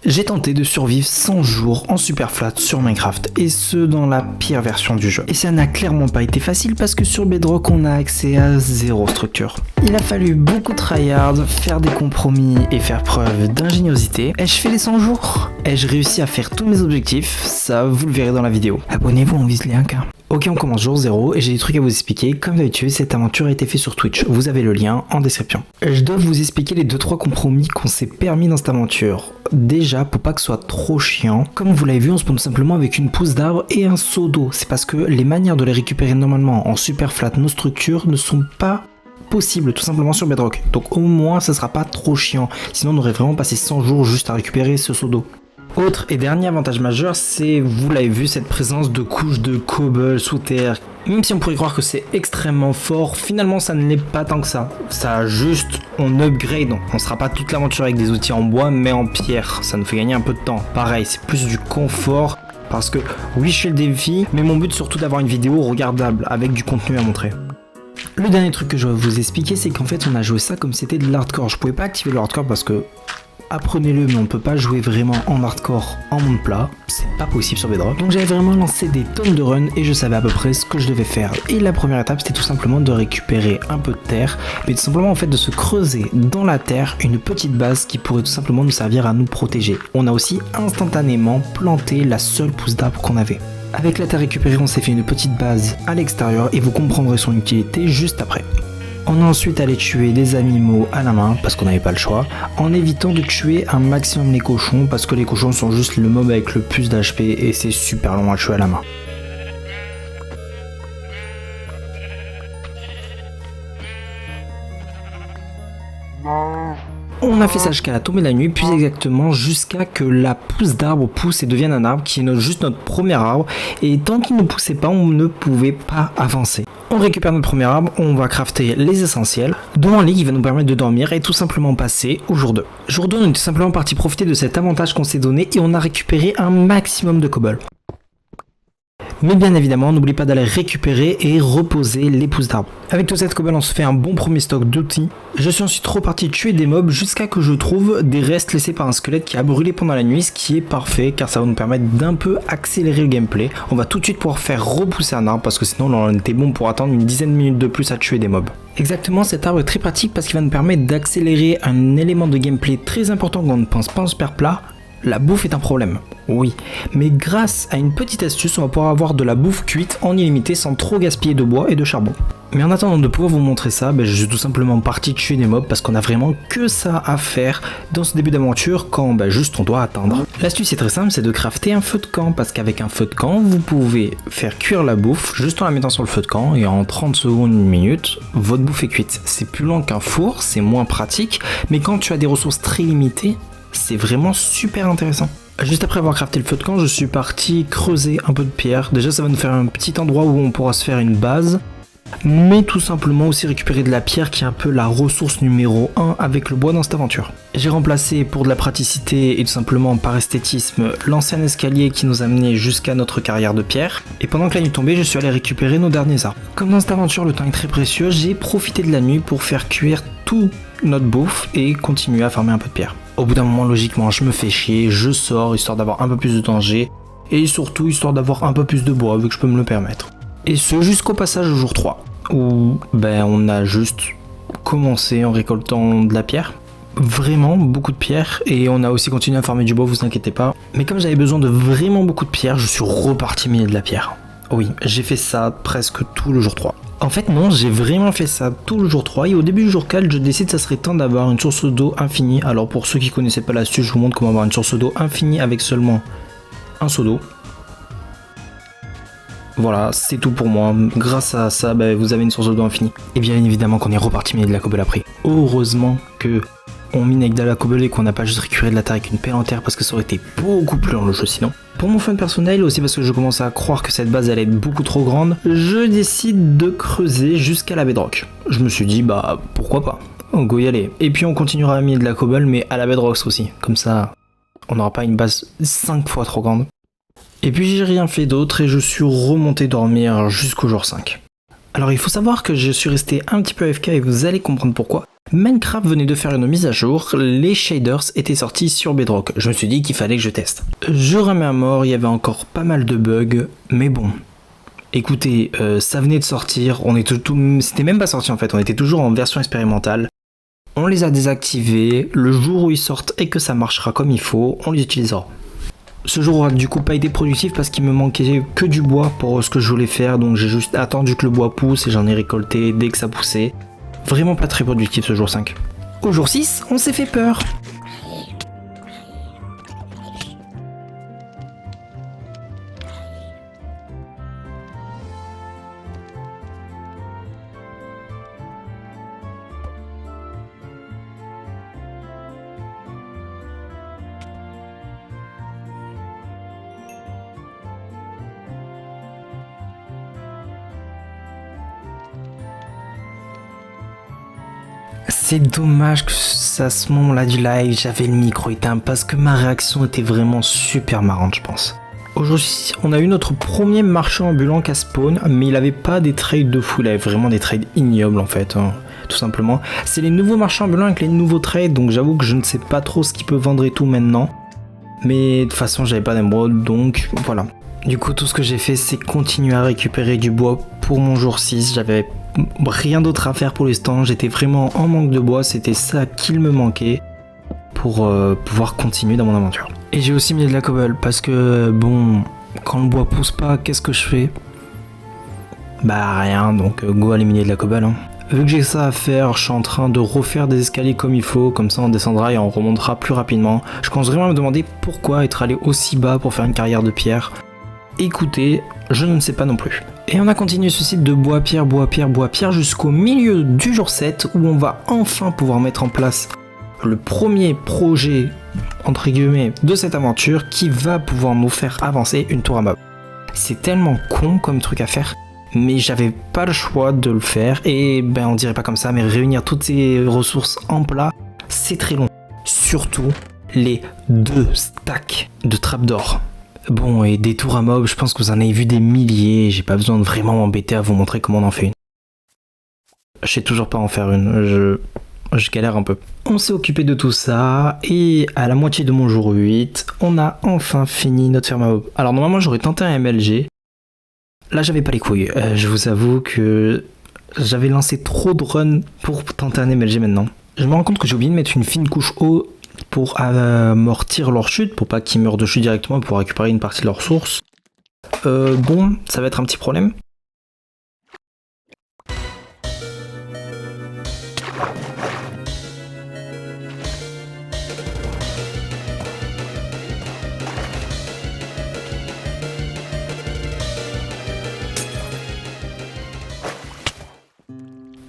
J'ai tenté de survivre 100 jours en Superflat sur Minecraft, et ce dans la pire version du jeu. Et ça n'a clairement pas été facile parce que sur Bedrock on a accès à zéro structure. Il a fallu beaucoup tryhard, faire des compromis et faire preuve d'ingéniosité. Ai-je fait les 100 jours? Ai-je réussi à faire tous mes objectifs? Ça vous le verrez dans la vidéo. Abonnez-vous, on vise les 1K. Ok, on commence jour 0 et j'ai des trucs à vous expliquer. Comme d'habitude, cette aventure a été faite sur Twitch. Vous avez le lien en description. Je dois vous expliquer les 2-3 compromis qu'on s'est permis dans cette aventure. Déjà, pour pas que ce soit trop chiant, comme vous l'avez vu, on spawn tout simplement avec une pousse d'arbre et un seau d'eau. C'est parce que les manières de les récupérer normalement en Superflat, nos structures ne sont pas possibles tout simplement sur Bedrock. Donc au moins, ça sera pas trop chiant. Sinon, on aurait vraiment passé 100 jours juste à récupérer ce seau d'eau. Autre et dernier avantage majeur, c'est, vous l'avez vu, cette présence de couches de cobble sous terre. Même si on pourrait croire que c'est extrêmement fort, finalement ça ne l'est pas tant que ça. Ça juste, on upgrade, on sera pas toute l'aventure avec des outils en bois, mais en pierre. Ça nous fait gagner un peu de temps. Pareil, c'est plus du confort, parce que oui, je fais le défi, mais mon but surtout d'avoir une vidéo regardable, avec du contenu à montrer. Le dernier truc que je vais vous expliquer, c'est qu'en fait on a joué ça comme si c'était de l'hardcore. Je pouvais pas activer le hardcore parce que apprenez-le, mais on ne peut pas jouer vraiment en hardcore en monde plat, c'est pas possible sur Bedrock. Donc j'avais vraiment lancé des tonnes de runs et je savais à peu près ce que je devais faire. Et la première étape, c'était tout simplement de récupérer un peu de terre, mais tout simplement en fait de se creuser dans la terre une petite base qui pourrait tout simplement nous servir à nous protéger. On a aussi instantanément planté la seule pousse d'arbre qu'on avait. Avec la terre récupérée, on s'est fait une petite base à l'extérieur et vous comprendrez son utilité juste après. On a ensuite allé tuer des animaux à la main parce qu'on n'avait pas le choix, en évitant de tuer un maximum les cochons parce que les cochons sont juste le mob avec le plus d'HP et c'est super long à tuer à la main. On a fait ça jusqu'à la tombée de la nuit, puis exactement jusqu'à que la pousse d'arbre pousse et devienne un arbre qui est juste notre premier arbre, et tant qu'il ne poussait pas, on ne pouvait pas avancer. On récupère notre premier arbre, on va crafter les essentiels, dont un lit qui va nous permettre de dormir et tout simplement passer au jour 2. Jour 2, on est tout simplement parti profiter de cet avantage qu'on s'est donné et on a récupéré un maximum de cobble. Mais bien évidemment, n'oublie pas d'aller récupérer et reposer les pousses d'arbres. Avec toute cette cobble, on se fait un bon premier stock d'outils. Je suis ensuite reparti tuer des mobs jusqu'à que je trouve des restes laissés par un squelette qui a brûlé pendant la nuit, ce qui est parfait car ça va nous permettre d'un peu accélérer le gameplay. On va tout de suite pouvoir faire repousser un arbre parce que sinon on était bon pour attendre une dizaine de minutes de plus à tuer des mobs. Exactement, cet arbre est très pratique parce qu'il va nous permettre d'accélérer un élément de gameplay très important quand on ne pense pas en super plat. La bouffe est un problème, oui, mais grâce à une petite astuce, on va pouvoir avoir de la bouffe cuite en illimité sans trop gaspiller de bois et de charbon. Mais en attendant de pouvoir vous montrer ça, je suis tout simplement parti tuer des mobs parce qu'on a vraiment que ça à faire dans ce début d'aventure quand juste on doit attendre. L'astuce est très simple, c'est de crafter un feu de camp parce qu'avec un feu de camp, vous pouvez faire cuire la bouffe juste en la mettant sur le feu de camp et en 30 secondes, 1 minute, votre bouffe est cuite. C'est plus lent qu'un four, c'est moins pratique, mais quand tu as des ressources très limitées, c'est vraiment super intéressant. Juste après avoir crafté le feu de camp, je suis parti creuser un peu de pierre. Déjà ça va nous faire un petit endroit où on pourra se faire une base, mais tout simplement aussi récupérer de la pierre qui est un peu la ressource numéro 1 avec le bois dans cette aventure. J'ai remplacé pour de la praticité et tout simplement par esthétisme l'ancien escalier qui nous a mené jusqu'à notre carrière de pierre. Et pendant que la nuit tombait, je suis allé récupérer nos derniers arbres. Comme dans cette aventure le temps est très précieux, j'ai profité de la nuit pour faire cuire tout notre bouffe et continuer à farmer un peu de pierre. Au bout d'un moment, logiquement, je me fais chier, je sors histoire d'avoir un peu plus de danger et surtout histoire d'avoir un peu plus de bois vu que je peux me le permettre. Et ce jusqu'au passage au jour 3 où on a juste commencé en récoltant de la pierre. Vraiment beaucoup de pierre et on a aussi continué à farmer du bois, vous inquiétez pas. Mais comme j'avais besoin de vraiment beaucoup de pierre, je suis reparti miner de la pierre. Oui, j'ai fait ça presque tout le jour 3. En fait non, j'ai vraiment fait ça tout le jour 3 et au début du jour 4, je décide que ça serait temps d'avoir une source d'eau infinie. Alors pour ceux qui connaissaient pas l'astuce, je vous montre comment avoir une source d'eau infinie avec seulement un seau d'eau. Voilà, c'est tout pour moi. Grâce à ça, vous avez une source d'eau infinie. Et bien évidemment qu'on est reparti miner de la cobble après. Heureusement que on mine avec de la cobble et qu'on n'a pas juste récupéré de la terre avec une pelle en terre parce que ça aurait été beaucoup plus long le jeu sinon. Pour mon fun personnel, aussi parce que je commence à croire que cette base allait être beaucoup trop grande, je décide de creuser jusqu'à la bedrock. Je me suis dit pourquoi pas, on go y aller. Et puis on continuera à miner de la cobble mais à la bedrock aussi, comme ça on n'aura pas une base 5 fois trop grande. Et puis j'ai rien fait d'autre et je suis remonté dormir jusqu'au jour 5. Alors il faut savoir que je suis resté un petit peu AFK et vous allez comprendre pourquoi. Minecraft venait de faire une mise à jour, les shaders étaient sortis sur Bedrock. Je me suis dit qu'il fallait que je teste. Je remets à mort, il y avait encore pas mal de bugs, mais bon. Écoutez, ça venait de sortir, c'était même pas sorti en fait, on était toujours en version expérimentale. On les a désactivés, le jour où ils sortent et que ça marchera comme il faut, on les utilisera. Ce jour aura du coup pas été productif parce qu'il me manquait que du bois pour ce que je voulais faire, donc j'ai juste attendu que le bois pousse et j'en ai récolté dès que ça poussait. Vraiment pas très productif ce jour 5. Au jour 6, on s'est fait peur. C'est dommage que à ce moment-là du live, j'avais le micro éteint parce que ma réaction était vraiment super marrante, je pense. Aujourd'hui, on a eu notre premier marchand ambulant qu'à spawn, mais il avait pas des trades de fou, il avait vraiment des trades ignobles en fait, hein, tout simplement. C'est les nouveaux marchands ambulants avec les nouveaux trades, donc j'avoue que je ne sais pas trop ce qu'il peut vendre et tout maintenant. Mais de toute façon, j'avais pas d'émeraude, donc voilà. Du coup, tout ce que j'ai fait, c'est continuer à récupérer du bois pour mon jour 6. J'avais rien d'autre à faire pour l'instant, j'étais vraiment en manque de bois, c'était ça qu'il me manquait pour pouvoir continuer dans mon aventure. Et j'ai aussi mis de la cobble parce que bon, quand le bois pousse pas, qu'est-ce que je fais? Bah rien, donc go aller miner de la cobble. Hein. Vu que j'ai ça à faire, je suis en train de refaire des escaliers comme il faut, comme ça on descendra et on remontera plus rapidement. Je commence vraiment à me demander pourquoi être allé aussi bas pour faire une carrière de pierre. Écoutez, je ne sais pas non plus. Et on a continué ce site de bois-pierre, bois-pierre, bois-pierre jusqu'au milieu du jour 7 où on va enfin pouvoir mettre en place le premier projet, entre guillemets, de cette aventure qui va pouvoir nous faire avancer une tour à mob. C'est tellement con comme truc à faire, mais j'avais pas le choix de le faire et ben on dirait pas comme ça, mais réunir toutes ces ressources en plat, c'est très long. Surtout les 2 stacks de trappes d'or. Bon, et des tours à mob, je pense que vous en avez vu des milliers, j'ai pas besoin de vraiment m'embêter à vous montrer comment on en fait une. Je sais toujours pas en faire une, je galère un peu. On s'est occupé de tout ça, et à la moitié de mon jour 8, on a enfin fini notre ferme à mob. Alors normalement j'aurais tenté un MLG, là j'avais pas les couilles, je vous avoue que j'avais lancé trop de runs pour tenter un MLG maintenant. Je me rends compte que j'ai oublié de mettre une fine couche eau pour amortir leur chute, pour pas qu'ils meurent de chute directement, pour récupérer une partie de leur source. Bon, ça va être un petit problème.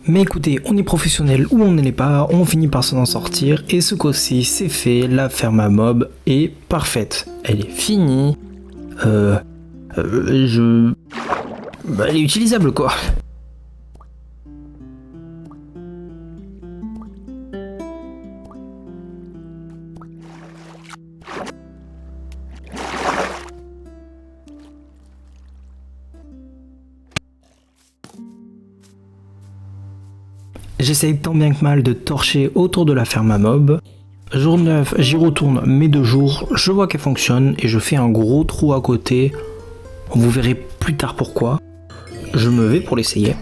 Mais écoutez, on est professionnel ou on ne l'est pas, on finit par s'en sortir et ce coup-ci c'est fait, la ferme à mob est parfaite. Elle est finie. Elle est utilisable quoi. J'essaye tant bien que mal de torcher autour de la ferme à mob. Jour 9, j'y retourne mes 2 jours, je vois qu'elle fonctionne et je fais un gros trou à côté. Vous verrez plus tard pourquoi. Je me vais pour l'essayer.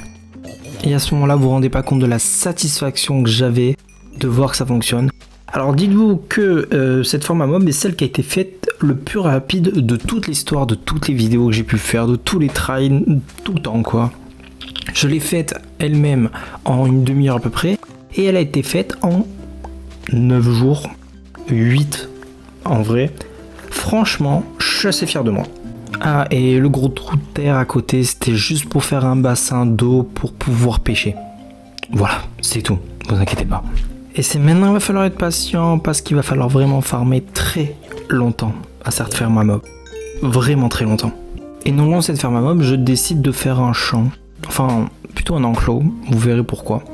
Et à ce moment-là, vous vous rendez pas compte de la satisfaction que j'avais de voir que ça fonctionne. Alors dites-vous que cette ferme à mob est celle qui a été faite le plus rapide de toute l'histoire, de toutes les vidéos que j'ai pu faire, de tous les tries, tout le temps quoi. Je l'ai faite elle-même en une demi-heure à peu près, et elle a été faite en 9 jours, 8 en vrai. Franchement, je suis assez fier de moi. Ah, et le gros trou de terre à côté, c'était juste pour faire un bassin d'eau pour pouvoir pêcher. Voilà, c'est tout, vous inquiétez pas. Et c'est maintenant qu'il va falloir être patient, parce qu'il va falloir vraiment farmer très longtemps à cette ferme à mob. Vraiment très longtemps. Et non loin de cette ferme à mob, je décide de faire un champ. Enfin, plutôt un enclos, vous verrez pourquoi.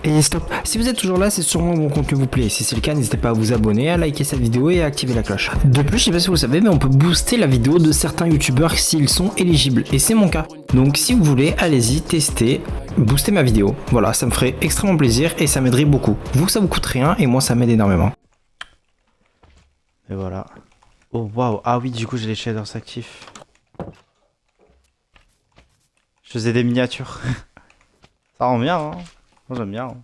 Et stop, si vous êtes toujours là, c'est sûrement que mon contenu vous plaît. Si c'est le cas, n'hésitez pas à vous abonner, à liker cette vidéo et à activer la cloche. De plus, je sais pas si vous le savez, mais on peut booster la vidéo de certains youtubeurs s'ils sont éligibles. Et c'est mon cas. Donc si vous voulez, allez-y, testez, boostez ma vidéo. Voilà, ça me ferait extrêmement plaisir et ça m'aiderait beaucoup. Vous, ça vous coûte rien et moi, ça m'aide énormément. Et voilà. Oh waouh, ah oui, du coup j'ai les shaders actifs. Je faisais des miniatures. Ça rend bien, hein. Moi j'aime bien. Hein.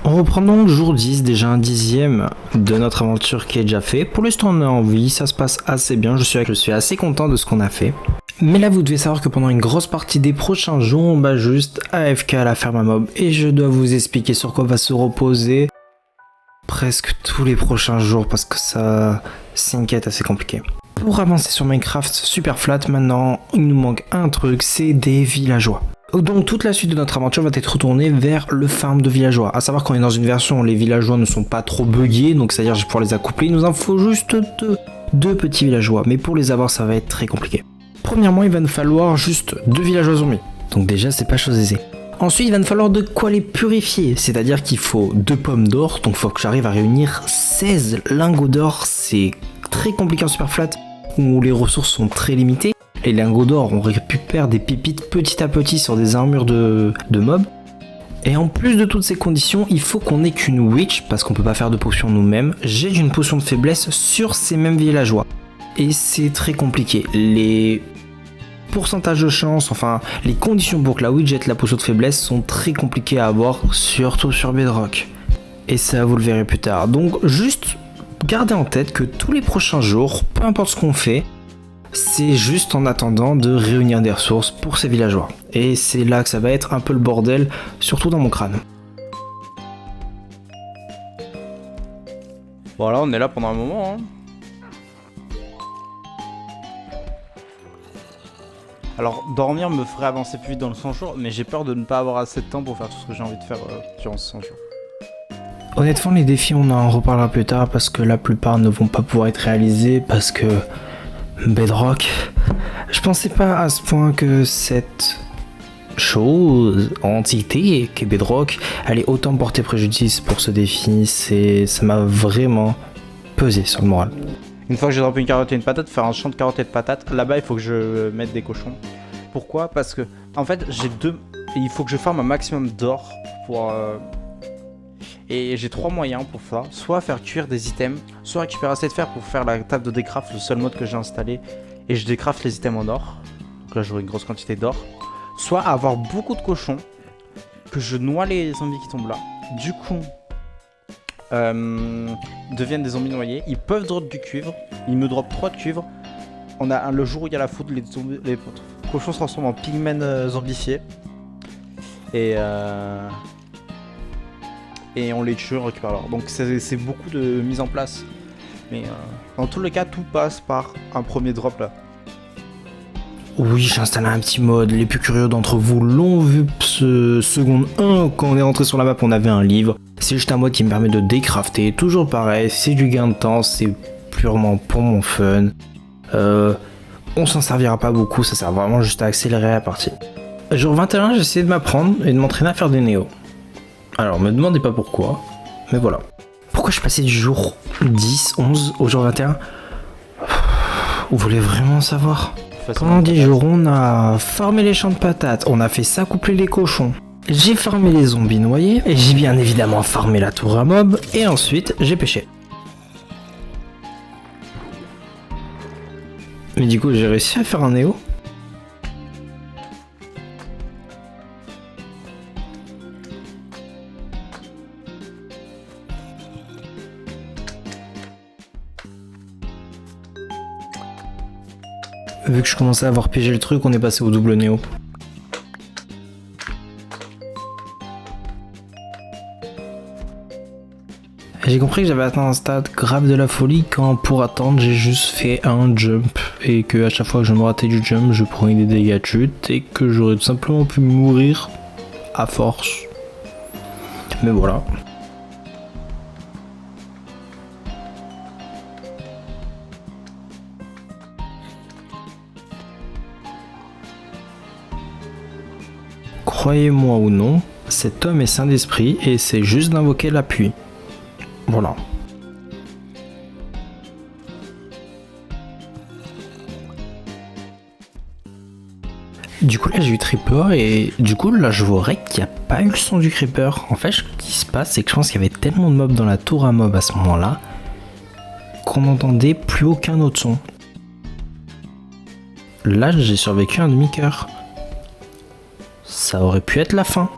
On reprend donc jour 10, déjà un 10e de notre aventure qui est déjà fait. Pour l'instant on est en vie, ça se passe assez bien, je suis assez content de ce qu'on a fait. Mais là vous devez savoir que pendant une grosse partie des prochains jours, on bat juste AFK à la ferme à mob. Et je dois vous expliquer sur quoi va se reposer presque tous les prochains jours parce que ça, c'est une quête assez compliquée. Pour avancer sur Minecraft super flat, maintenant il nous manque un truc, c'est des villageois. Donc toute la suite de notre aventure va être retournée vers le farm de villageois. A savoir qu'on est dans une version où les villageois ne sont pas trop buggés, donc c'est-à-dire je vais pouvoir les accoupler. Il nous en faut juste deux petits villageois, mais pour les avoir ça va être très compliqué. Premièrement, il va nous falloir juste 2 villageois zombies. Donc déjà c'est pas chose aisée. Ensuite, il va nous falloir de quoi les purifier, c'est-à-dire qu'il faut 2 pommes d'or, donc il faut que j'arrive à réunir 16 lingots d'or. C'est très compliqué en super flat, où les ressources sont très limitées. Les lingots d'or, on récupère des pépites petit à petit sur des armures de mobs. Et en plus de toutes ces conditions, il faut qu'on ait qu'une witch, parce qu'on peut pas faire de potion nous-mêmes. J'ai une potion de faiblesse sur ces mêmes villageois. Et c'est très compliqué. Les pourcentages de chance, enfin les conditions pour que la witch jette la potion de faiblesse sont très compliquées à avoir, surtout sur Bedrock. Et ça vous le verrez plus tard. Donc juste gardez en tête que tous les prochains jours, peu importe ce qu'on fait, c'est juste en attendant de réunir des ressources pour ces villageois. Et c'est là que ça va être un peu le bordel, surtout dans mon crâne. Voilà, on est là pendant un moment. Hein. Alors, dormir me ferait avancer plus vite dans le 100 jours, mais j'ai peur de ne pas avoir assez de temps pour faire tout ce que j'ai envie de faire durant ce 100 jours. Honnêtement, les défis, on en reparlera plus tard parce que la plupart ne vont pas pouvoir être réalisés parce que Bedrock, je pensais pas à ce point que cette chose, entité qu'est Bedrock, allait autant porter préjudice pour ce défi. Ça m'a vraiment pesé sur le moral. Une fois que j'ai droppé une carotte et une patate, faire un champ de carottes et de patates, là-bas il faut que je mette des cochons. Pourquoi? Parce que, en fait, il faut que je farme un maximum d'or pour... Et j'ai 3 moyens pour ça, soit faire cuire des items, soit récupérer assez de fer pour faire la table de décraft, le seul mode que j'ai installé, et je décraft les items en or. Donc là j'aurai une grosse quantité d'or. Soit avoir beaucoup de cochons, que je noie les zombies qui tombent là. Du coup, deviennent des zombies noyés. Ils peuvent drop du cuivre, ils me drop 3 de cuivre. On a le jour où il y a la foudre, les cochons se transforment en pigmen zombifiés. Et on les tue, on récupère l'or. Donc c'est beaucoup de mise en place. Mais dans tous les cas, tout passe par un premier drop là. Oui, j'ai installé un petit mode. Les plus curieux d'entre vous l'ont vu ce seconde 1. Quand on est rentré sur la map, on avait un livre. C'est juste un mode qui me permet de décrafter. Toujours pareil, c'est du gain de temps. C'est purement pour mon fun. On s'en servira pas beaucoup. Ça sert vraiment juste à accélérer la partie. Jour 21, j'ai essayé de m'apprendre et de m'entraîner à faire des néos. Alors, me demandez pas pourquoi, mais voilà. Pourquoi je suis passé du jour 10, 11 au jour 21 ? Vous voulez vraiment savoir ? Pendant 10 jours, on a farmé les champs de patates, on a fait s'accoupler les cochons. J'ai farmé les zombies noyés, et j'ai bien évidemment farmé la tour à mob, et ensuite, j'ai pêché. Mais du coup, j'ai réussi à faire un néo. Vu que je commençais à avoir piégé le truc, on est passé au double néo. J'ai compris que j'avais atteint un stade grave de la folie quand pour attendre j'ai juste fait un jump et que à chaque fois que je me ratais du jump je prenais des dégâts de chute et que j'aurais tout simplement pu mourir à force. Mais voilà. Croyez-moi ou non, cet homme est saint d'esprit et c'est juste d'invoquer l'appui. Voilà. Du coup là j'ai eu très peur et du coup là je vois qu'il n'y a pas eu le son du creeper. En fait ce qui se passe c'est que je pense qu'il y avait tellement de mobs dans la tour à mobs à ce moment là qu'on n'entendait plus aucun autre son. Là j'ai survécu un demi-cœur. Ça aurait pu être la fin.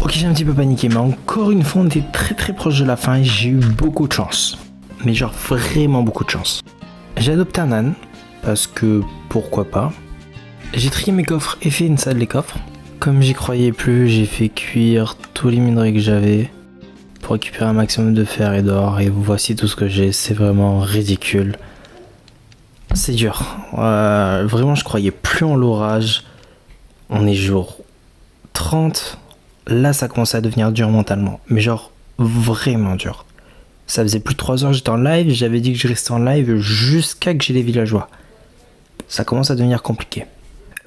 Ok, j'ai un petit peu paniqué, mais encore une fois, on était très proche de la fin et j'ai eu beaucoup de chance. Mais genre vraiment beaucoup de chance. J'ai adopté un âne, parce que pourquoi pas. J'ai trié mes coffres et fait une salle des coffres. Comme j'y croyais plus, j'ai fait cuire tous les minerais que j'avais pour récupérer un maximum de fer et d'or. Et voici tout ce que j'ai, c'est vraiment ridicule. C'est dur. Vraiment, je croyais plus en l'orage. On est jour 30. Là, ça commence à devenir dur mentalement. Mais genre, vraiment dur. Ça faisait plus de 3 heures que j'étais en live. J'avais dit que je restais en live jusqu'à que j'ai les villageois. Ça commence à devenir compliqué.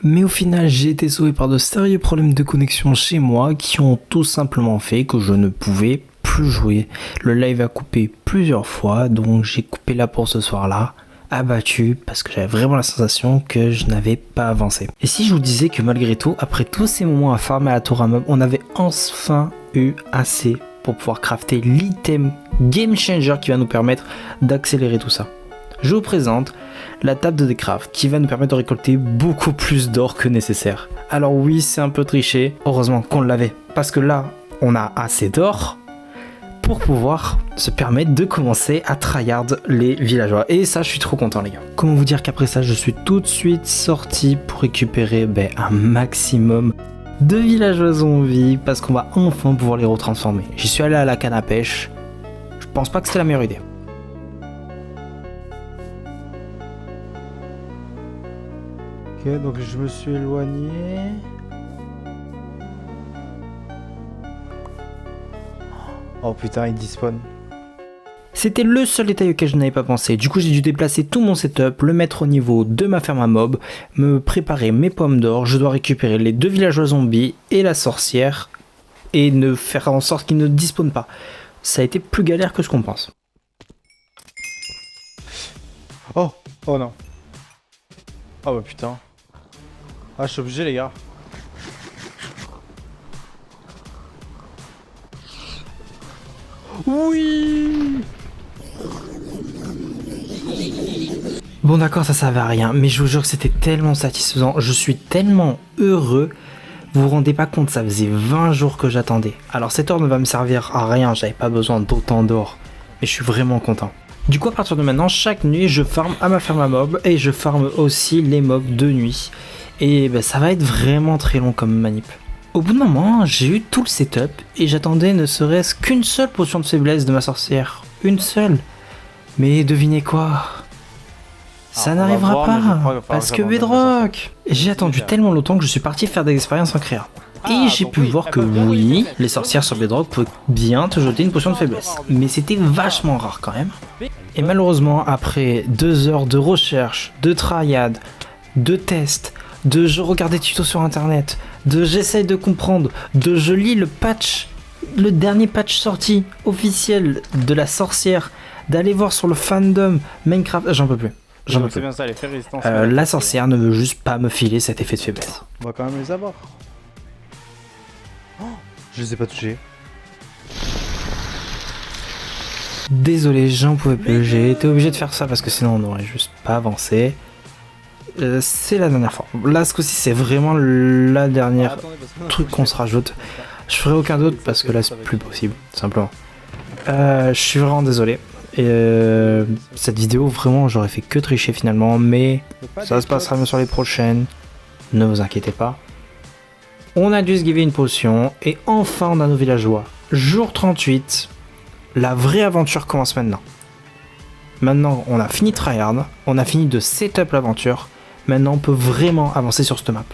Mais au final, j'ai été sauvé par de sérieux problèmes de connexion chez moi qui ont tout simplement fait que je ne pouvais plus jouer. Le live a coupé plusieurs fois, donc j'ai coupé là pour ce soir-là. Abattu parce que j'avais vraiment la sensation que je n'avais pas avancé. Et si je vous disais que malgré tout, après tous ces moments à farmer à la tour à mob, on avait enfin eu assez pour pouvoir crafter l'item game changer qui va nous permettre d'accélérer tout ça. Je vous présente la table de décraft qui va nous permettre de récolter beaucoup plus d'or que nécessaire. Alors oui, c'est un peu triché, heureusement qu'on l'avait parce que là, on a assez d'or pour pouvoir se permettre de commencer à tryhard les villageois. Et ça, je suis trop content les gars. Comment vous dire qu'après ça, je suis tout de suite sorti pour récupérer un maximum de villageois zombies parce qu'on va enfin pouvoir les retransformer. J'y suis allé à la canne à pêche. Je pense pas que c'était la meilleure idée. Ok, donc je me suis éloigné. Oh putain, il despawn. C'était le seul détail auquel je n'avais pas pensé. Du coup, j'ai dû déplacer tout mon setup, le mettre au niveau de ma ferme à mob, me préparer mes pommes d'or. Je dois récupérer les 2 villageois zombies et la sorcière et ne faire en sorte qu'ils ne despawnent pas. Ça a été plus galère que ce qu'on pense. Oh non. Oh bah putain. Ah, je suis obligé les gars. Oui. Bon d'accord, ça servait à rien, mais je vous jure que c'était tellement satisfaisant, je suis tellement heureux. Vous vous rendez pas compte, ça faisait 20 jours que j'attendais. Alors cet or ne va me servir à rien, j'avais pas besoin d'autant d'or, mais je suis vraiment content. Du coup à partir de maintenant, chaque nuit je farm à ma ferme à mob et je farm aussi les mobs de nuit. Et ça va être vraiment très long comme manip. Au bout d'un moment, j'ai eu tout le setup et j'attendais ne serait-ce qu'une seule potion de faiblesse de ma sorcière. Une seule. Mais devinez quoi? Ça n'arrivera pas, parce que Bedrock. J'ai attendu tellement longtemps que je suis parti faire des expériences en créa. Et j'ai pu voir que oui, les sorcières sur Bedrock peuvent bien te jeter une potion de faiblesse. Mais c'était vachement rare quand même. Et malheureusement, après 2 heures de recherche, de tryhard, de tests, de je regarde des tutos sur internet, de j'essaye de comprendre, de je lis le patch, le dernier patch sorti officiel de la sorcière, d'aller voir sur le fandom Minecraft, j'en peux plus. C'est bien ça, l'effet résistance. La sorcière ne veut juste pas me filer cet effet de faiblesse. On va quand même les avoir. Oh, je les ai pas touchés. Désolé, j'en pouvais plus, j'ai été obligé de faire ça parce que sinon on n'aurait juste pas avancé. C'est la dernière fois. Là, ce coup-ci, c'est vraiment la dernière truc qu'on se rajoute. Je ferai aucun d'autre parce que là, c'est plus possible, simplement. Je suis vraiment désolé. Et cette vidéo, vraiment, j'aurais fait que tricher finalement, mais ça se passera mieux sur les prochaines. Ne vous inquiétez pas. On a dû se giver une potion et enfin, on a nos villageois. Jour 38, la vraie aventure commence maintenant. Maintenant, on a fini tryhard, on a fini de setup l'aventure. Maintenant, on peut vraiment avancer sur cette map.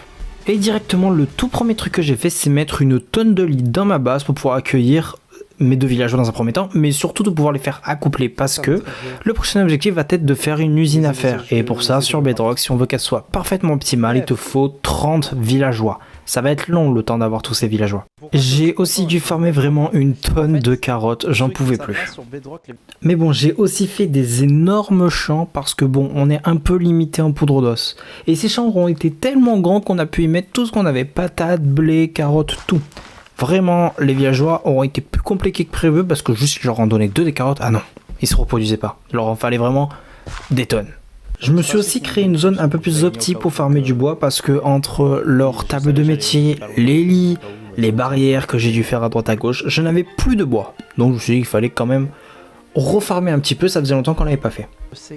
Et directement, le tout premier truc que j'ai fait, c'est mettre une tonne de lits dans ma base pour pouvoir accueillir mes 2 villageois dans un premier temps, mais surtout de pouvoir les faire accoupler parce que le prochain objectif va être de faire une usine à fer. Et pour ça, sur Bedrock, si on veut qu'elle soit parfaitement optimale, il te faut 30 villageois. Ça va être long le temps d'avoir tous ces villageois. J'ai aussi dû farmer vraiment une tonne de carottes, j'en pouvais plus. Mais bon, j'ai aussi fait des énormes champs parce que bon, on est un peu limité en poudre d'os. Et ces champs ont été tellement grands qu'on a pu y mettre tout ce qu'on avait, patates, blé, carottes, tout. Vraiment, les villageois auront été plus compliqués que prévu parce que juste je leur en donnais 2 des carottes, ah non, ils se reproduisaient pas. Il leur en fallait vraiment des tonnes. Je me suis aussi créé une zone un peu plus optique pour farmer du bois parce que entre leur table de métier, les lits, les barrières que j'ai dû faire à droite à gauche, je n'avais plus de bois. Donc je me suis dit qu'il fallait quand même refarmer un petit peu, ça faisait longtemps qu'on l'avait pas fait.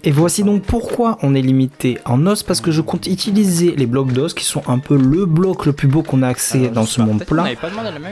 Et voici donc pourquoi on est limité en os, parce que je compte utiliser les blocs d'os qui sont un peu le bloc le plus beau qu'on a accès dans ce monde plat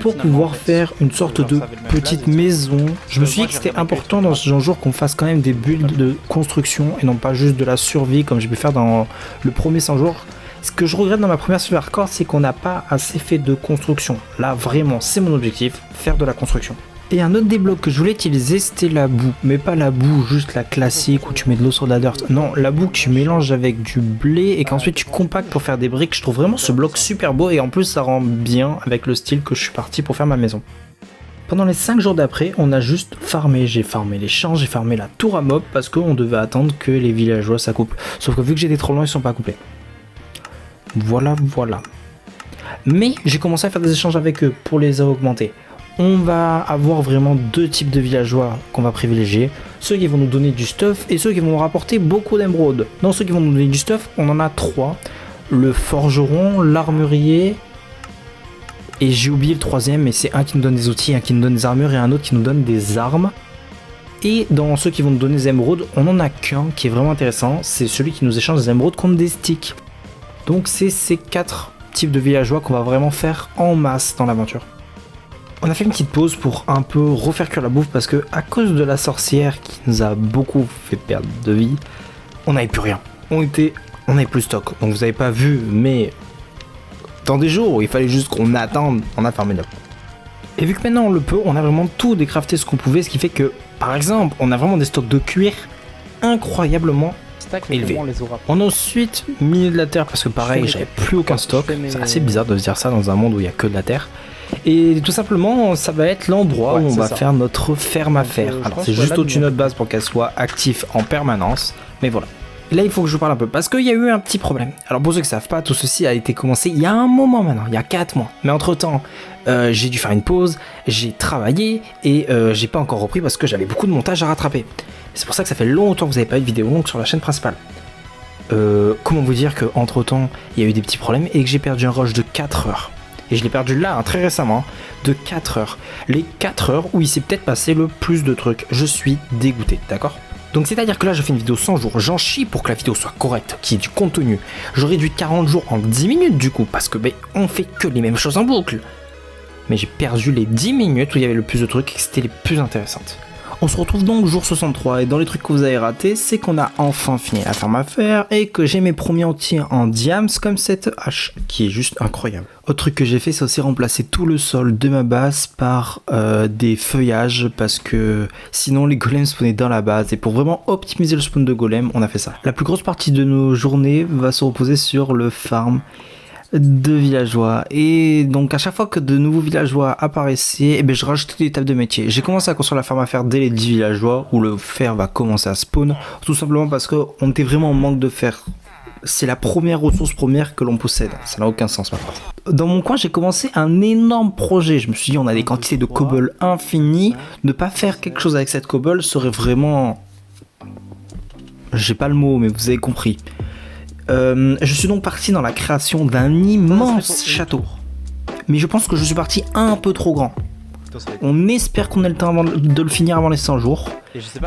pour pouvoir faire une sorte de petite maison. Je me suis dit que c'était important dans ce genre qu'on fasse quand même des builds de construction et non pas juste de la survie comme j'ai pu faire dans le premier 100 jours. Ce que je regrette dans ma première survie hardcore, c'est qu'on n'a pas assez fait de construction. Là vraiment c'est mon objectif, faire de la construction. Et un autre des blocs que je voulais utiliser, c'était la boue. Mais pas la boue, juste la classique où tu mets de l'eau sur de la dirt. Non, la boue que tu mélanges avec du blé et qu'ensuite tu compactes pour faire des briques. Je trouve vraiment ce bloc super beau et en plus ça rend bien avec le style que je suis parti pour faire ma maison. Pendant les 5 jours d'après, on a juste farmé. J'ai farmé les champs, j'ai farmé la tour à mob parce qu'on devait attendre que les villageois s'accouplent. Sauf que vu que j'étais trop loin, ils sont pas accouplés. Voilà. Mais j'ai commencé à faire des échanges avec eux pour les augmenter. On va avoir vraiment 2 types de villageois qu'on va privilégier. Ceux qui vont nous donner du stuff et ceux qui vont nous rapporter beaucoup d'émeraudes. Dans ceux qui vont nous donner du stuff, on en a 3. Le forgeron, l'armurier et j'ai oublié le 3e, mais c'est un qui nous donne des outils, un qui nous donne des armures et un autre qui nous donne des armes. Et dans ceux qui vont nous donner des émeraudes, on en a qu'un qui est vraiment intéressant, c'est celui qui nous échange des émeraudes contre des sticks. Donc c'est ces 4 types de villageois qu'on va vraiment faire en masse dans l'aventure. On a fait une petite pause pour un peu refaire cuire la bouffe parce que à cause de la sorcière qui nous a beaucoup fait perdre de vie, on n'avait plus rien. On n'avait plus de stock. Donc vous n'avez pas vu, mais dans des jours où il fallait juste qu'on attende, on a fermé là. Et vu que maintenant on le peut, on a vraiment tout décrafté ce qu'on pouvait, ce qui fait que, par exemple, on a vraiment des stocks de cuir incroyablement élevés. On a ensuite miné de la terre parce que pareil, j'avais plus aucun stock. C'est assez bizarre de se dire ça dans un monde où il n'y a que de la terre. Et tout simplement, ça va être l'endroit où on va faire notre ferme à fer. Alors c'est juste au-dessus de notre base pour qu'elle soit active en permanence. Mais voilà. Et là, il faut que je vous parle un peu parce qu'il y a eu un petit problème. Alors pour ceux qui ne savent pas, tout ceci a été commencé il y a un moment maintenant, il y a 4 mois. Mais entre temps, j'ai dû faire une pause, j'ai travaillé et j'ai pas encore repris parce que j'avais beaucoup de montage à rattraper. C'est pour ça que ça fait longtemps que vous n'avez pas eu de vidéo longue sur la chaîne principale. Comment vous dire qu'entre temps, il y a eu des petits problèmes et que j'ai perdu un rush de 4 heures. Et je l'ai perdu là, très récemment, de 4 heures. Les 4 heures où il s'est peut-être passé le plus de trucs. Je suis dégoûté, d'accord ? Donc c'est à dire que là je fais une vidéo 100 jours, j'en chie pour que la vidéo soit correcte, qu'il y ait du contenu. Je réduis 40 jours en 10 minutes du coup, parce que on fait que les mêmes choses en boucle. Mais j'ai perdu les 10 minutes où il y avait le plus de trucs et que c'était les plus intéressantes. On se retrouve donc jour 63 et dans les trucs que vous avez ratés, c'est qu'on a enfin fini la ferme à faire et que j'ai mes premiers outils en diams comme cette hache qui est juste incroyable. Autre truc que j'ai fait, c'est aussi remplacer tout le sol de ma base par des feuillages parce que sinon les golems spawnaient dans la base et pour vraiment optimiser le spawn de golems, on a fait ça. La plus grosse partie de nos journées va se reposer sur le farm de villageois et donc à chaque fois que de nouveaux villageois apparaissaient, je rajoutais des tables de métier. J'ai commencé à construire la ferme à fer dès les 10 villageois où le fer va commencer à spawn, tout simplement parce qu'on était vraiment en manque de fer. C'est la première ressource première que l'on possède, ça n'a aucun sens maintenant. Dans mon coin j'ai commencé un énorme projet, je me suis dit on a des quantités de cobble infinies, ne pas faire quelque chose avec cette cobble serait vraiment... J'ai pas le mot mais vous avez compris. Je suis donc parti dans la création d'un immense château. Mais je pense que je suis parti un peu trop grand. On espère qu'on ait le temps de le finir avant les 100 jours.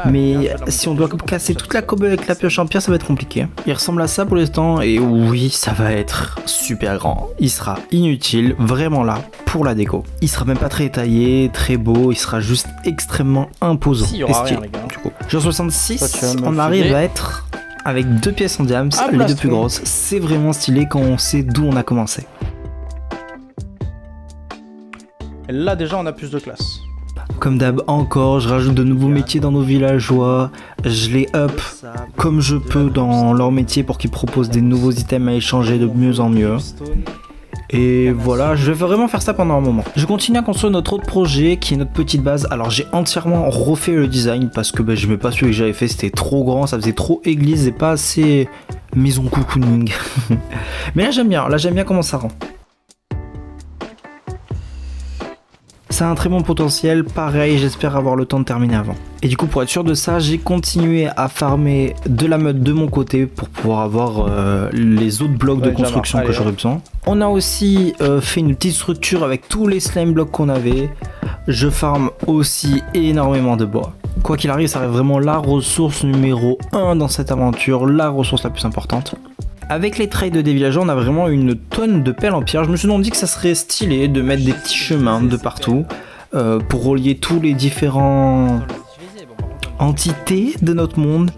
Mais si on doit casser toute la cobble avec la pioche en pierre, ça va être compliqué. Il ressemble à ça pour l'instant et oui, ça va être super grand. Il sera inutile, vraiment là, pour la déco. Il sera même pas très taillé, très beau, il sera juste extrêmement imposant et stylé. Jour 66, on arrive à être... avec 2 pièces en diams, les 2 plus grosses, c'est vraiment stylé quand on sait d'où on a commencé. Et là déjà on a plus de classe. Comme d'hab encore, je rajoute de nouveaux métiers dans nos villageois, je les up comme je peux dans leur métier pour qu'ils proposent des nouveaux items à échanger de mieux en mieux. Et voilà, je vais vraiment faire ça pendant un moment. Je continue à construire notre autre projet qui est notre petite base. Alors j'ai entièrement refait le design parce que je n'aimais pas celui que j'avais fait, c'était trop grand, ça faisait trop église et pas assez maison cocooning. Mais là j'aime bien comment ça rend. Ça a un très bon potentiel, pareil, j'espère avoir le temps de terminer avant. Et du coup, pour être sûr de ça, j'ai continué à farmer de la meute de mon côté pour pouvoir avoir les autres blocs de construction que j'aurais besoin. On a aussi fait une petite structure avec tous les slime blocks qu'on avait. Je farme aussi énormément de bois. Quoi qu'il arrive, ça reste vraiment la ressource numéro 1 dans cette aventure, la ressource la plus importante. Avec les trades des villageois, on a vraiment une tonne de pelles en pierre. Je me suis donc dit que ça serait stylé de mettre des petits chemins de partout pour relier tous les différents entités de notre monde.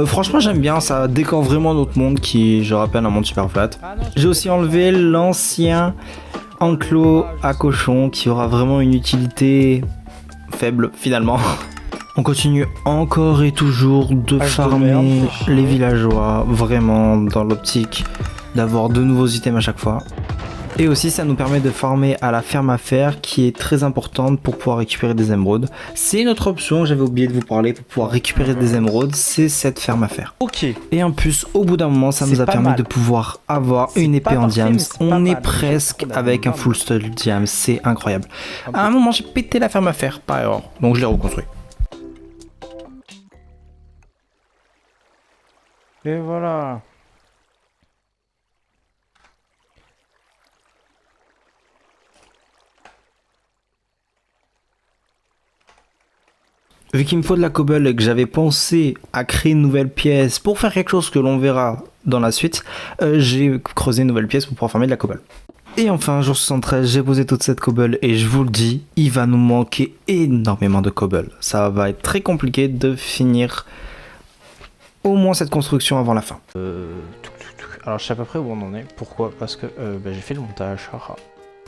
Franchement, j'aime bien, ça décore vraiment notre monde qui est, je rappelle, un monde super flat. J'ai aussi enlevé l'ancien enclos à cochons qui aura vraiment une utilité faible finalement. On continue encore et toujours de farmer les villageois, vraiment dans l'optique d'avoir de nouveaux items à chaque fois. Et aussi ça nous permet de farmer à la ferme à fer qui est très importante pour pouvoir récupérer des émeraudes. C'est notre option, j'avais oublié de vous parler, pour pouvoir récupérer des émeraudes, c'est cette ferme à fer. Ok. Et en plus, au bout d'un moment, ça nous a permis de pouvoir avoir une épée en diams. On est presque avec un full stud diams, c'est incroyable. À un moment, j'ai pété la ferme à fer par erreur, donc je l'ai reconstruit. Et voilà. Vu qu'il me faut de la cobble et que j'avais pensé à créer une nouvelle pièce pour faire quelque chose que l'on verra dans la suite, j'ai creusé une nouvelle pièce pour pouvoir farmer de la cobble. Et enfin, jour 73, j'ai posé toute cette cobble et je vous le dis, il va nous manquer énormément de cobble. Ça va être très compliqué de finir au moins cette construction avant la fin. Alors je sais à peu près où on en est. Pourquoi? Parce que j'ai fait le montage.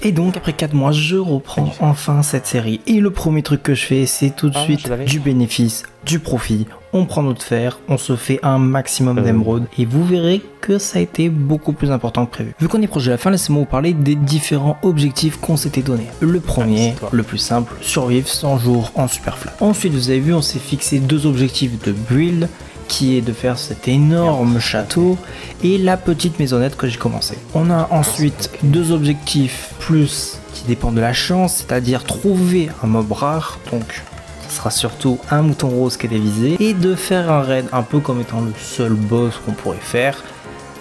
Et donc après 4 mois, je reprends enfin cette série. Et le premier truc que je fais, c'est tout de suite du bénéfice, du profit. On prend notre fer, on se fait un maximum d'émeraudes. Et vous verrez que ça a été beaucoup plus important que prévu. Vu qu'on est proche de la fin, laissez-moi vous parler des différents objectifs qu'on s'était donnés. Le premier, le plus simple, survivre 100 jours en super flat. Ensuite, vous avez vu, on s'est fixé 2 objectifs de build, qui est de faire cet énorme château et la petite maisonnette que j'ai commencé. On a ensuite 2 objectifs plus qui dépendent de la chance, c'est-à-dire trouver un mob rare, donc ce sera surtout un mouton rose qui est dévisé, et de faire un raid un peu comme étant le seul boss qu'on pourrait faire.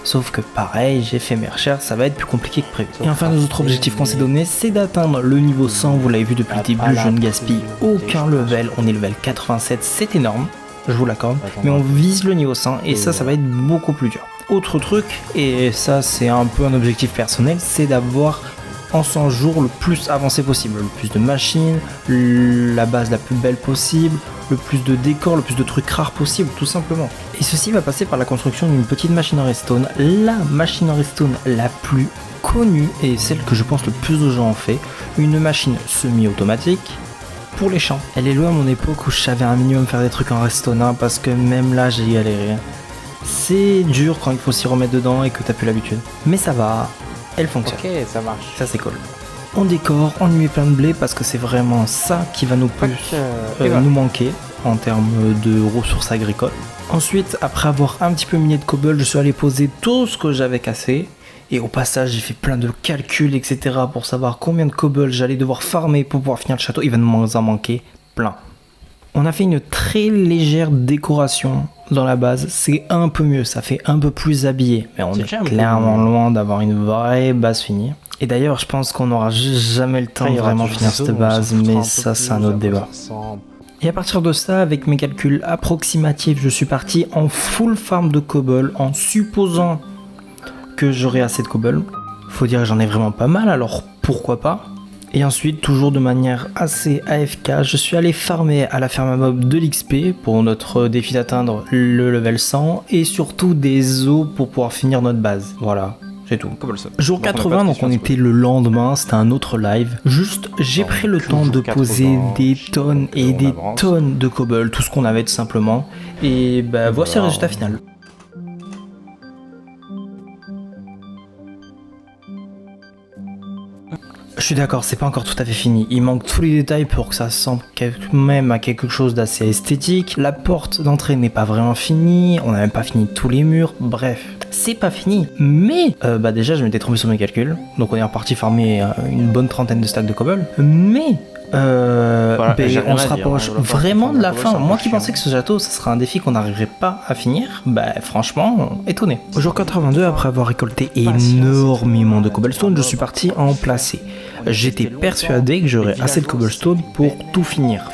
Sauf que pareil, j'ai fait mes recherches, ça va être plus compliqué que prévu. Et enfin, nos autres objectifs qu'on s'est donné, c'est d'atteindre le niveau 100, vous l'avez vu depuis le début, je ne gaspille aucun level, on est level 87, c'est énorme. Je vous l'accorde, mais on vise le niveau 100 et ça va être beaucoup plus dur. Autre truc, et ça c'est un peu un objectif personnel, c'est d'avoir en 100 jours le plus avancé possible, le plus de machines, la base la plus belle possible, le plus de décors, le plus de trucs rares possible, tout simplement. Et ceci va passer par la construction d'une petite machine en redstone, la machine en redstone la plus connue et celle que je pense le plus de gens ont fait, une machine semi-automatique pour les champs. Elle est loin à mon époque où je savais un minimum faire des trucs en redstone parce que même là j'ai galéré. C'est dur quand il faut s'y remettre dedans et que t'as plus l'habitude. Mais ça va, elle fonctionne. Ok, ça marche. Ça c'est cool. On décore, on y met plein de blé parce que c'est vraiment ça qui va nous nous manquer en termes de ressources agricoles. Ensuite, après avoir un petit peu miné de cobble, je suis allé poser tout ce que j'avais cassé. Et au passage, j'ai fait plein de calculs, etc. pour savoir combien de cobble j'allais devoir farmer pour pouvoir finir le château. Il va nous en manquer plein. On a fait une très légère décoration dans la base. C'est un peu mieux, ça fait un peu plus habillé. Mais on est clairement loin d'avoir une vraie base finie. Et d'ailleurs, je pense qu'on n'aura jamais le temps de vraiment finir cette base. Mais ça, c'est un autre débat. Et à partir de ça, avec mes calculs approximatifs, je suis parti en full farm de cobble en supposant que j'aurai assez de cobble. Faut dire que j'en ai vraiment pas mal, alors pourquoi pas. Et ensuite, toujours de manière assez AFK, je suis allé farmer à la ferme à mob de l'XP pour notre défi d'atteindre le level 100 et surtout des os pour pouvoir finir notre base. Voilà, c'est tout. Cobblestone. Jour Donc, on a pas 80, de donc on questions à se était le lendemain, c'était un autre live. Juste, j'ai Bon, pris le temps toujours de 80, poser des je tonnes sais et qu'on des avance. tonnes de cobble, tout ce qu'on avait tout simplement. Et bah voici le Voilà. résultat final. Je suis d'accord, c'est pas encore tout à fait fini. Il manque tous les détails pour que ça ressemble même à quelque chose d'assez esthétique. La porte d'entrée n'est pas vraiment finie, on n'a même pas fini tous les murs, bref. C'est pas fini, mais bah déjà je m'étais trompé sur mes calculs, donc on est reparti farmer une bonne trentaine de stacks de cobble, mais Voilà, ben, j'ai rien on se à dire, rapproche hein, vraiment de la cobble, fin. c'est un peu Moi qui chiant. pensais que ce château ce serait un défi qu'on n'arriverait pas à finir, bah franchement étonné. Au jour 82, après avoir récolté énormément de cobblestone, je suis parti en placer. J'étais persuadé que j'aurais assez de cobblestone pour tout finir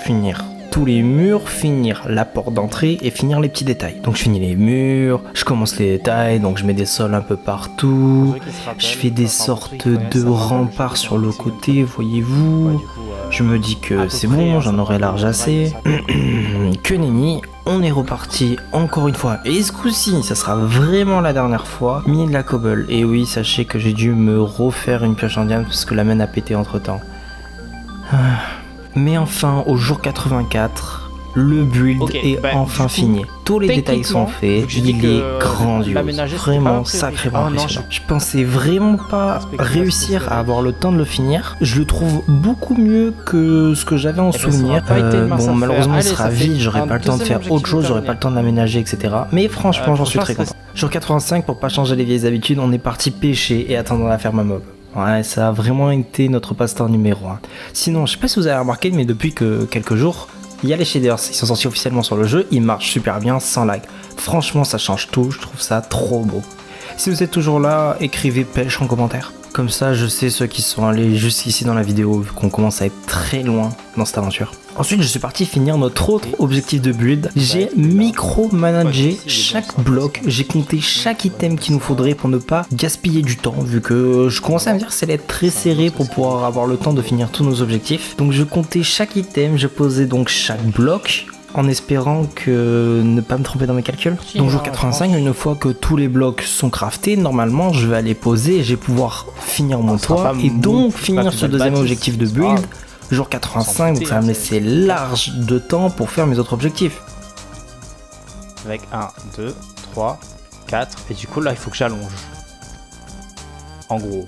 tous les murs, finir la porte d'entrée et finir les petits détails. Donc je finis les murs, je commence les détails, donc je mets des sols un peu partout, je fais des sortes de remparts sur le côté, voyez-vous. Je me dis que c'est bon, j'en aurai large assez. Que nenni, on est reparti encore une fois. Et ce coup-ci, ça sera vraiment la dernière fois. Miner de la cobble. Et oui, sachez que j'ai dû me refaire une pioche en diamant parce que la mienne a pété entre temps. Mais enfin, au jour 84, le build Ok, est bah, enfin du coup, fini. Tous les détails sont techniquement, faits, vu que j'ai dit il que est grandiose, l'aménager, c'était vraiment pas prévu. sacrément Ah non, impressionnant. Je pensais vraiment pas réussir à avoir le temps de le finir. Je le trouve beaucoup mieux que ce que j'avais en Eh ben, ça aura souvenir. pas été une mince Bon, affaire. malheureusement, il Allez, sera ça fait vide, j'aurai un pas le temps de deuxième faire autre objectif chose, j'aurai terminé. pas le temps de l'aménager, etc. Mais franchement, j'en suis franchement, très content. Jour 85, pour pas changer les vieilles habitudes, on est parti pêcher et attendre la ferme à mob. Ouais, ça a vraiment été notre passe-temps numéro 1. Sinon, je sais pas si vous avez remarqué, mais depuis que quelques jours, il y a les shaders, ils sont sortis officiellement sur le jeu, ils marchent super bien, sans lag. Franchement, ça change tout, je trouve ça trop beau. Si vous êtes toujours là, écrivez pêche en commentaire. Comme ça, je sais ceux qui sont allés jusqu'ici dans la vidéo, vu qu'on commence à être très loin dans cette aventure. Ensuite, je suis parti finir notre autre objectif de build. J'ai micro-managé chaque bloc, j'ai compté chaque item qu'il nous faudrait pour ne pas gaspiller du temps, vu que je commençais à me dire que ça allait être très serré pour pouvoir avoir le temps de finir tous nos objectifs. Donc je comptais chaque item, je posais donc chaque bloc, en espérant que ne pas me tromper dans mes calculs. Donc jour 85, une fois que tous les blocs sont craftés, normalement je vais aller poser et je vais pouvoir finir mon toit et donc finir ce deuxième objectif de build. Jour 85, donc ça va me laisser large de temps pour faire mes autres objectifs. Avec 1, 2, 3, 4. Et du coup, là, il faut que j'allonge. En gros.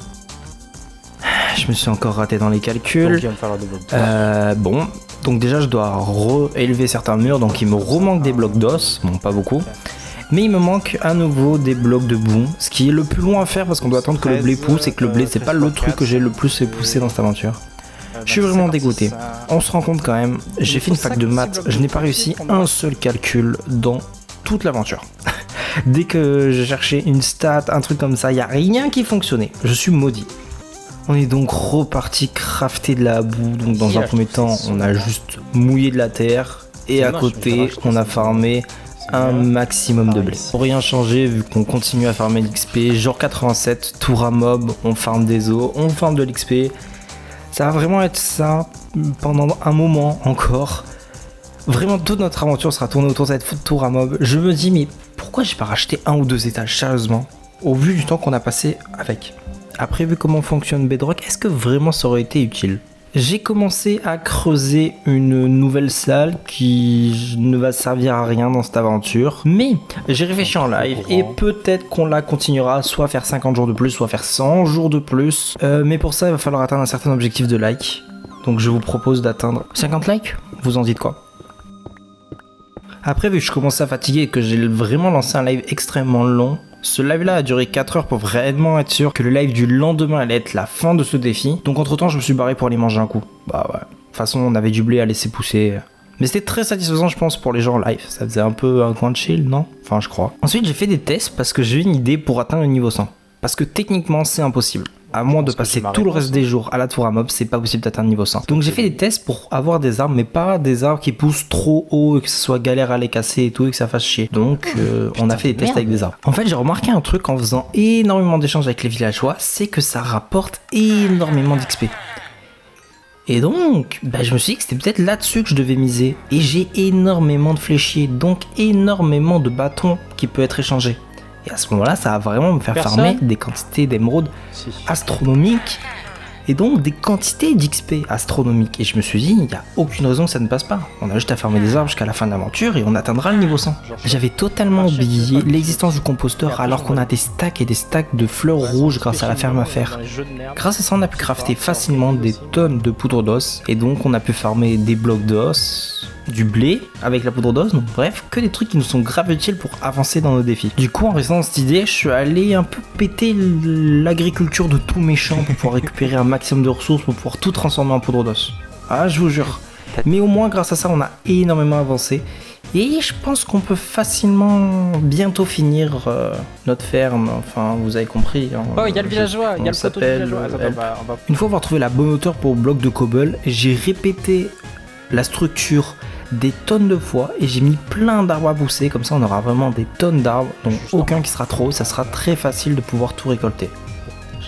Je me suis encore raté dans les Donc, calculs. il va me falloir des blocs de Bon, donc déjà je dois réélever certains murs, donc il me remanque des blocs d'os, bon pas beaucoup. Mais il me manque à nouveau des blocs de boue, ce qui est le plus long à faire parce qu'on doit attendre que le blé pousse et que le blé c'est pas le truc que j'ai le plus fait pousser dans cette aventure. Je suis vraiment dégoûté. On se rend compte quand même, j'ai fait une fac de maths, je n'ai pas réussi un seul calcul dans toute l'aventure. Dès que je cherchais une stat, un truc comme ça, il n'y a rien qui fonctionnait. Je suis maudit. On est donc reparti crafter de la boue. Donc dans un premier temps, on a juste mouillé de la terre et à côté, on a farmé un maximum de blé. Pour rien changer, vu qu'on continue à farmer l'XP, genre 87, tour à mob, on farme des os, on farme de l'XP. Ça va vraiment être ça pendant un moment encore. Vraiment, toute notre aventure sera tournée autour de cette tour à mob. Je me dis, mais pourquoi j'ai pas racheté un ou deux étages, sérieusement, au vu du temps qu'on a passé avec. Après, vu comment fonctionne Bedrock, est-ce que vraiment ça aurait été utile? J'ai commencé à creuser une nouvelle salle qui ne va servir à rien dans cette aventure. Mais j'ai réfléchi en live et peut-être qu'on la continuera, soit faire 50 jours de plus, soit faire 100 jours de plus. Mais pour ça, il va falloir atteindre un certain objectif de like. Donc je vous propose d'atteindre 50 likes. Vous en dites quoi? Après, vu que je commençais à fatiguer et que j'ai vraiment lancé un live extrêmement long, ce live là a duré 4 heures pour vraiment être sûr que le live du lendemain allait être la fin de ce défi. Donc entre temps je me suis barré pour aller manger un coup. Bah ouais. De toute façon on avait du blé à laisser pousser. Mais c'était très satisfaisant je pense pour les gens en live. Ça faisait un peu un coin de chill, non? Enfin je crois. Ensuite j'ai fait des tests parce que j'ai eu une idée pour atteindre le niveau 100. Parce que techniquement c'est impossible. À moins de passer tout le reste des jours à la tour à mob, c'est pas possible d'atteindre niveau 100. Donc j'ai fait des tests pour avoir des arbres, mais pas des arbres qui poussent trop haut et que ce soit galère à les casser et tout et que ça fasse chier. Donc on a fait des tests avec des arbres. En fait j'ai remarqué un truc en faisant énormément d'échanges avec les villageois, c'est que ça rapporte énormément d'XP. Et donc, je me suis dit que c'était peut-être là-dessus que je devais miser. Et j'ai énormément de fléchiers, donc énormément de bâtons qui peuvent être échangés. Et à ce moment-là, ça va vraiment me faire Personne farmer des quantités d'émeraudes Si. astronomiques et donc des quantités d'XP astronomiques. Et je me suis dit, il n'y a aucune raison que ça ne passe pas. On a juste à farmer des arbres jusqu'à la fin de l'aventure et on atteindra le niveau 100. J'avais totalement oublié l'existence du composteur alors qu'on a des stacks et des stacks de fleurs rouges grâce à la ferme à fer. Grâce à ça, on a pu crafter facilement des tonnes de poudre d'os et donc on a pu farmer des blocs d'os, du blé avec la poudre d'os, donc bref, que des trucs qui nous sont grave utiles pour avancer dans nos défis. Du coup, en restant dans cette idée, je suis allé un peu péter l'agriculture de tous mes champs pour pouvoir récupérer un maximum de ressources pour pouvoir tout transformer en poudre d'os. Ah, je vous jure. Mais au moins, grâce à ça, on a énormément avancé. Et je pense qu'on peut facilement bientôt finir notre ferme. Enfin, vous avez compris. Hein, Oh, il y a le villageois, il y a le poteau du villageois. Attends, Help. on va... Une fois avoir trouvé la bonne hauteur pour le bloc de cobble, j'ai répété la structure des tonnes de fois et j'ai mis plein d'arbres à pousser, comme ça on aura vraiment des tonnes d'arbres, donc aucun qui sera trop, ça sera très facile de pouvoir tout récolter.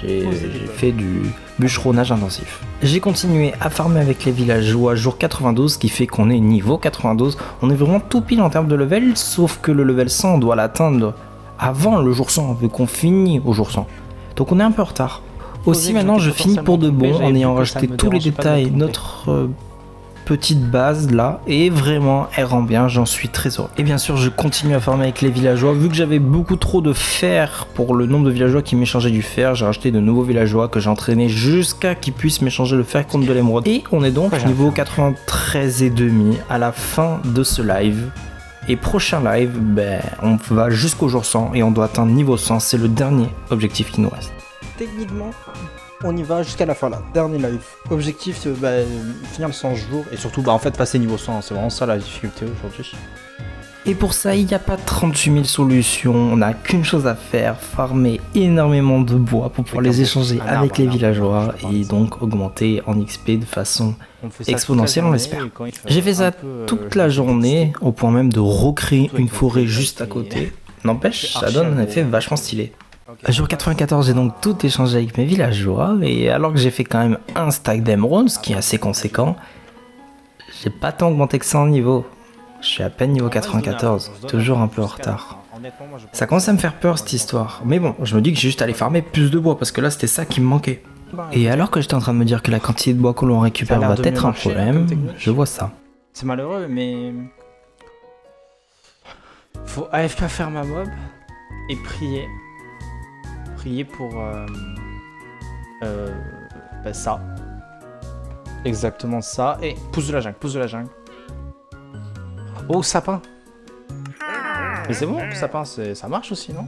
J'ai fait du bûcheronnage intensif. J'ai continué à farmer avec les villageois jour 92, ce qui fait qu'on est niveau 92, on est vraiment tout pile en termes de level, sauf que le level 100 on doit l'atteindre avant le jour 100, vu qu'on finit au jour 100. Donc on est un peu en retard. Aussi maintenant je finis pour de bon en ayant rajouté tous les détails, notre petite base là, et vraiment elle rend bien, j'en suis très heureux. Et bien sûr je continue à farmer avec les villageois, vu que j'avais beaucoup trop de fer pour le nombre de villageois qui m'échangeaient du fer, j'ai rajouté de nouveaux villageois que j'ai entraînés jusqu'à qu'ils puissent m'échanger le fer contre de l'émeraude. Et on est donc niveau 93 et demi à la fin de ce live. Et prochain live, ben, on va jusqu'au jour 100 et on doit atteindre niveau 100, c'est le dernier objectif qui nous reste. Techniquement, on y va jusqu'à la fin là, dernier live. Objectif, finir le 100 jours et surtout en fait passer niveau 100, c'est vraiment ça la difficulté aujourd'hui. Et pour ça, il n'y a pas 38 000 solutions, on n'a qu'une chose à faire, farmer énormément de bois pour pouvoir les échanger avec les villageois et donc augmenter en XP de façon exponentielle, on l'espère. J'ai fait ça toute la journée, au point même de recréer une forêt juste à côté. N'empêche, ça donne un effet vachement stylé. Jour 94, j'ai donc tout échangé avec mes villageois, et alors que j'ai fait quand même un stack d'émeraudes, ce qui est assez conséquent, j'ai pas tant augmenté que ça en niveau. Je suis à peine niveau 94, toujours un peu en retard. Ça commence à me faire peur cette histoire, mais bon, je me dis que j'ai juste à aller farmer plus de bois, parce que là c'était ça qui me manquait. Et alors que j'étais en train de me dire que la quantité de bois que l'on récupère va être un problème, je vois ça. C'est malheureux, mais... Faut AFK faire ma mob et prier. Prier pour ça. Exactement ça. Et pouce de la jungle, pouce de la jungle. Oh, sapin. Mais c'est bon, sapin, ça marche aussi, non?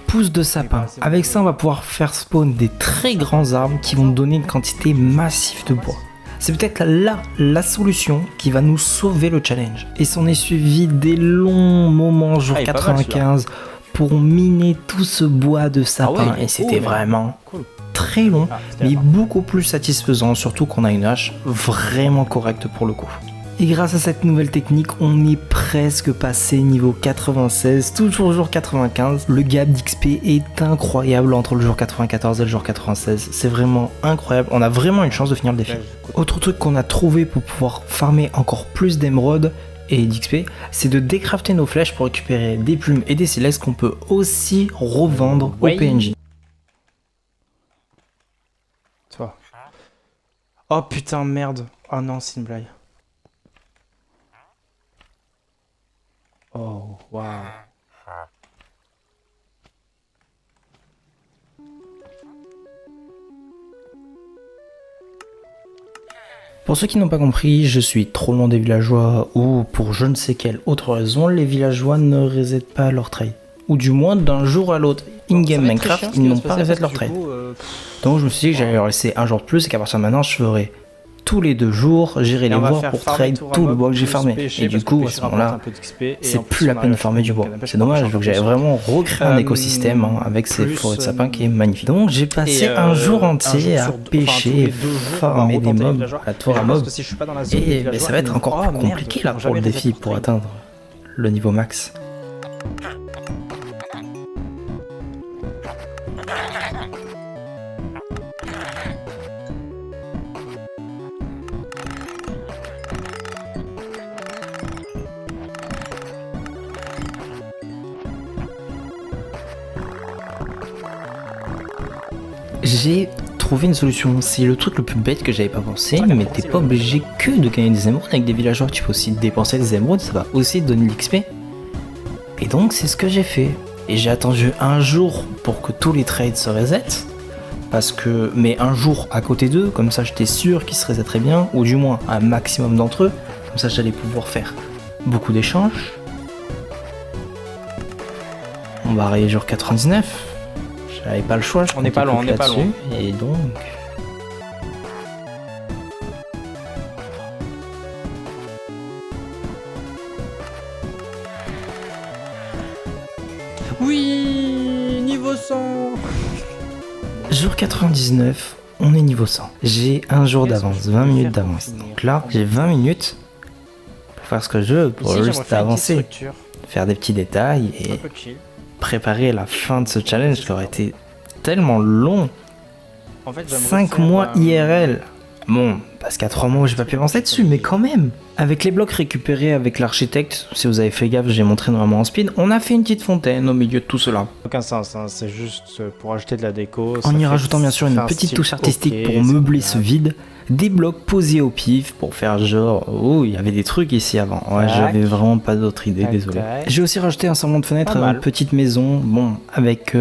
Pouce de sapin. Avec ça, on va pouvoir faire spawn des très grands arbres qui vont nous donner une quantité massive de bois. C'est peut-être là la solution qui va nous sauver le challenge. Et s'en est suivi des longs moments, jour 95, pour miner tout ce bois de sapin. Et c'était vraiment très long, mais beaucoup plus satisfaisant, surtout qu'on a une hache vraiment correcte pour le coup. Et grâce à cette nouvelle technique, on est presque passé niveau 96, toujours jour 95. Le gap d'XP est incroyable entre le jour 94 et le jour 96. C'est vraiment incroyable, on a vraiment une chance de finir le défi. Autre truc qu'on a trouvé pour pouvoir farmer encore plus d'émeraudes et d'XP, c'est de décrafter nos flèches pour récupérer des plumes et des célestes qu'on peut aussi revendre au PNJ. Toi. Oh putain, merde. Oh non, c'est une blague. Oh, waouh. Pour ceux qui n'ont pas compris, je suis trop loin des villageois ou pour je ne sais quelle autre raison, les villageois ne resettent pas leur trade. Ou du moins d'un jour à l'autre. In-game Minecraft, ils n'ont pas reset leur trade. Donc je me suis dit que j'allais leur laisser un jour de plus et qu'à partir de maintenant je ferai tous les 2 jours, j'irai les voir pour trade tout le bois que j'ai farmé. Et du coup, à ce moment-là, c'est plus la peine de farmer du bois. C'est dommage, vu que j'avais vraiment recréé un écosystème avec ces forêts de sapins qui est magnifique. Donc j'ai passé un jour entier à pêcher et farmer des mobs, la tour à mobs. Et mais ça va être encore plus compliqué là pour le défi, pour atteindre le niveau max. j'ai trouvé une solution. C'est le truc le plus bête que j'avais pas pensé, mais t'es pas obligé que de gagner des émeraudes avec des villageois. Tu peux aussi dépenser des émeraudes, ça va aussi te donner de l'XP. Et donc c'est ce que j'ai fait. Et j'ai attendu un jour pour que tous les trades se resettent. Mais un jour à côté d'eux, comme ça j'étais sûr qu'ils se resetteraient bien, ou du moins un maximum d'entre eux. Comme ça j'allais pouvoir faire beaucoup d'échanges. On va arriver jour 99. J'avais pas le choix, On n'est pas loin, on n'est pas loin. Et donc... Oui, niveau 100. Jour 99, on est niveau 100. J'ai un jour d'avance, 20 minutes d'avance. Donc là, j'ai 20 minutes pour faire ce que je veux, pour juste avancer, faire des petits détails et préparer la fin de ce challenge qui aurait été tellement long. En fait, 5 mois IRL. Bon, parce qu'à 3 mois j'ai pas pu avancer dessus, mais quand même. Avec les blocs récupérés avec l'architecte, si vous avez fait gaffe, j'ai montré normalement en speed, on a fait une petite fontaine au milieu de tout cela. Aucun sens, hein, c'est juste pour ajouter de la déco. En y rajoutant bien sûr une petite touche artistique pour meubler ce vide, des blocs posés au pif pour faire genre, oh, il y avait des trucs ici avant. Ouais, j'avais vraiment pas d'autre idée, désolé. J'ai aussi rajouté un semblant de fenêtre à une petite maison, bon, avec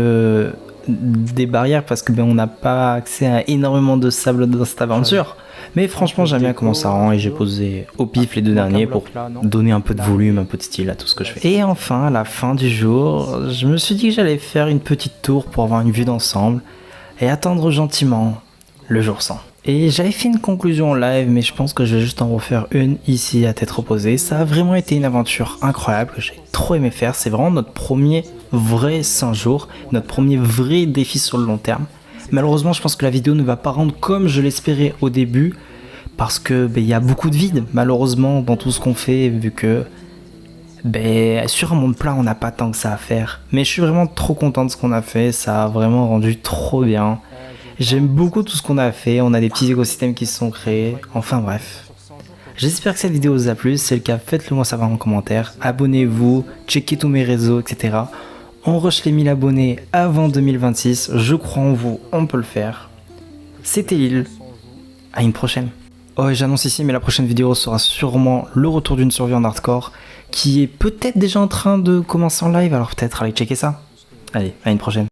des barrières parce que on n'a pas accès à énormément de sable dans cette aventure. Mais franchement j'aime bien comment ça rend et j'ai posé au pif les deux derniers pour donner un peu de volume, un peu de style à tout ce que je fais. Et enfin à la fin du jour, je me suis dit que j'allais faire une petite tour pour avoir une vue d'ensemble et attendre gentiment le jour 100. Et j'avais fait une conclusion en live, mais je pense que je vais juste en refaire une ici à tête reposée. Ça a vraiment été une aventure incroyable que j'ai trop aimé faire. C'est vraiment notre premier vrai 100 jours, notre premier vrai défi sur le long terme. Malheureusement, je pense que la vidéo ne va pas rendre comme je l'espérais au début, parce que y a beaucoup de vide, malheureusement, dans tout ce qu'on fait, vu que sur un monde plat, on n'a pas tant que ça à faire. Mais je suis vraiment trop content de ce qu'on a fait, ça a vraiment rendu trop bien. J'aime beaucoup tout ce qu'on a fait, on a des petits écosystèmes qui se sont créés, enfin bref. J'espère que cette vidéo vous a plu, si c'est le cas, faites-le moi savoir en commentaire, abonnez-vous, checkez tous mes réseaux, etc. On rush les 1000 abonnés avant 2026, je crois en vous, on peut le faire. C'était Lille, à une prochaine. Oh et j'annonce ici, mais la prochaine vidéo sera sûrement le retour d'une survie en hardcore, qui est peut-être déjà en train de commencer en live, alors peut-être allez checker ça. Allez, à une prochaine.